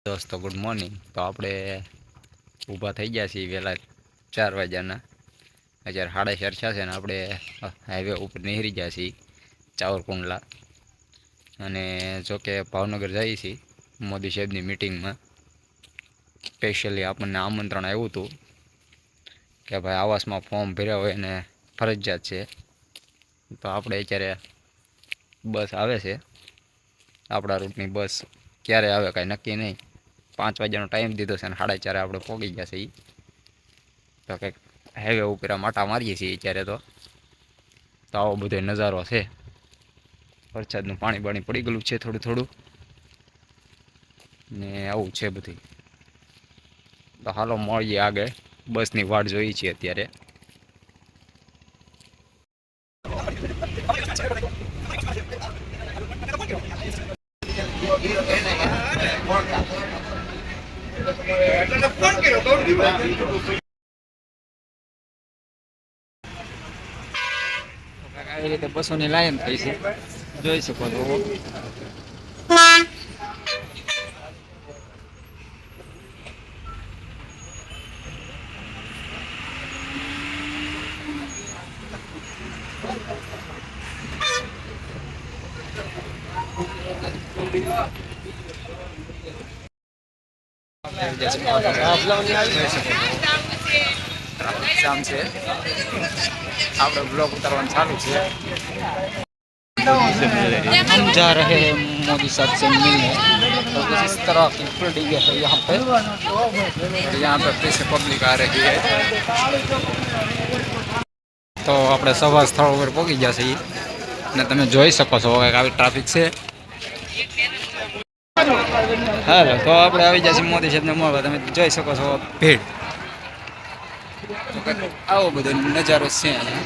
દોસ્તો good morning. તો આપણે ઊભા થઈ ગયા છીએ વહેલા 4 વાગ્યાના। અત્યારે 4:30 છે ને આપણે હાઈવે ઉપર નીકળી ગયા છીએ ચાવરકુંડલા। અને જોકે ભાવનગર જઈએ છીએ મોદી સાહેબની મિટિંગમાં। સ્પેશિયલી આપણને આમંત્રણ આવ્યું હતું કે ભાઈ આવાસમાં ફોર્મ ભર્યા હોય ને ફરજિયાત છે। તો આપણે અત્યારે બસ આવે છે, આપણા રૂટની બસ ક્યારે આવે કાંઈ નક્કી નહીં। 5 વાગ્યાનો ટાઈમ દીધો છે અને 4:30 આપણે પહોંચી ગયા છીએ। તો કંઈક હાઈવે ઉપર માટા મારીએ છીએ અત્યારે। તો આવો બધો નજારો છે। વરસાદનું પાણી પડી ગયેલું છે થોડું થોડું ને આવું છે બધું। તો હાલો મળીએ આગળ, બસની વાટ જોઈએ છીએ અત્યારે। આવી રીતે બસોની લાઈન થઈ છે, જોઈ શકો છો। જામ છે, આપણે બ્લોગ ઉતારવાનું ચાલુ છે। हम जा रहे हैं मोदी साहब से मिलने, तो कुछ इस तरह की फुल डीगे है यहाँ पे फिर से पब्लिक आ रही है। तो આપણે સભા સ્થળ ઉપર પહોંચી ગયા છીએ ને તમે જોઈ શકો છો કે આવી ટ્રાફિક છે। હાલો, તો આપણે આવી જશે મોદી સાહેબને મળવા। તમે જોઈ શકો છો ભીડ। આવો બધો નજારો છે અહીંયા।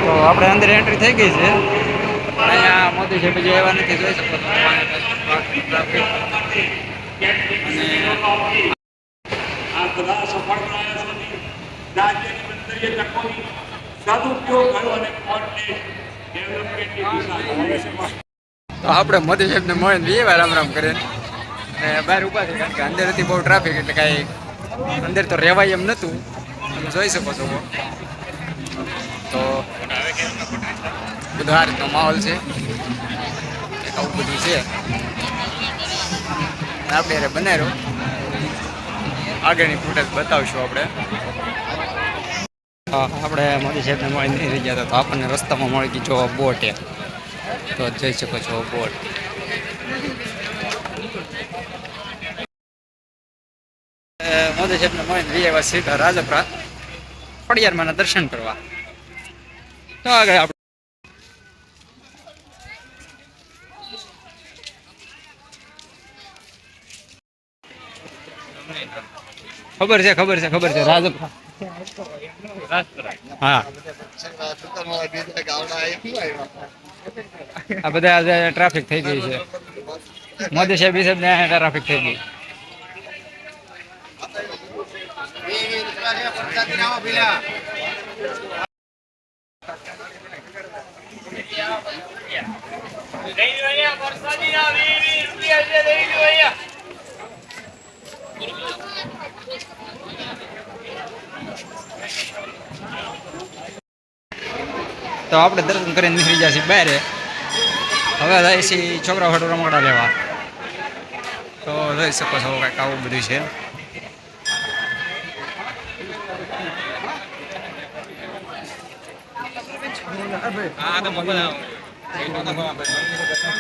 તો આપણે અંદર એન્ટ્રી થઈ ગઈ છે। અહીંયા મોદી સાહેબ જે એવા નથી, જોઈ શકો છો ટ્રાફિક। તો આપણે મોદી સાહેબને મળીને 2 વાર રામ રામ કરીને બહાર ઊભા છે, કારણ કે અંદર હતી બહુ ટ્રાફિક, એટલે કાંઈ અંદર તો રહેવાય એમ નહોતું। તમે જોઈ શકો છો। તો બધો આ રીતનો માહોલ છે, આવું બધું છે। આપણે યારે બનાવ્યો આગળની ફૂટેજ બતાવશું આપણે। આપણે મોદી સાહેબને મળી નહીં રહી ગયા, તો આપણને રસ્તામાં મળી ગઈ જો બોટ એ। તો જોઈ શકો છો બોટ। મોદી સાહેબને મળીને જઈ આવ્યા સીધા રાજપરા ખોડિયારમાંના દર્શન કરવા। તો આગળ આપણે ખબર છે રાજપરા। હા, આ બધા ટ્રાફિક થઈ ગઈ છે, મોદી સાહેબ ને ટ્રાફિક થઈ ગઈ। તો આપણે દર્શન કરીને નીકળી જશે બહાર। હવે જાય છે છોકરા હાટુ રમકડા લેવા। તો જોઈ શકો છો કંઈક આવું બધું છે।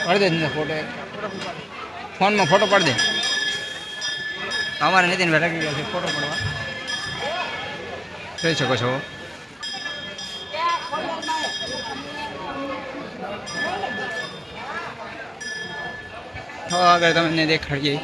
પાડી દે ફોટો, ફોનમાં ફોટો પાડી દે। અમારે નીતિનભાઈ લાગી ગયા છે ફોટો પાડવા, જોઈ શકો છો। આગળ તમને દેખાડીએ।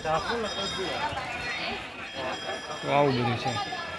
તો આવું બધું છે.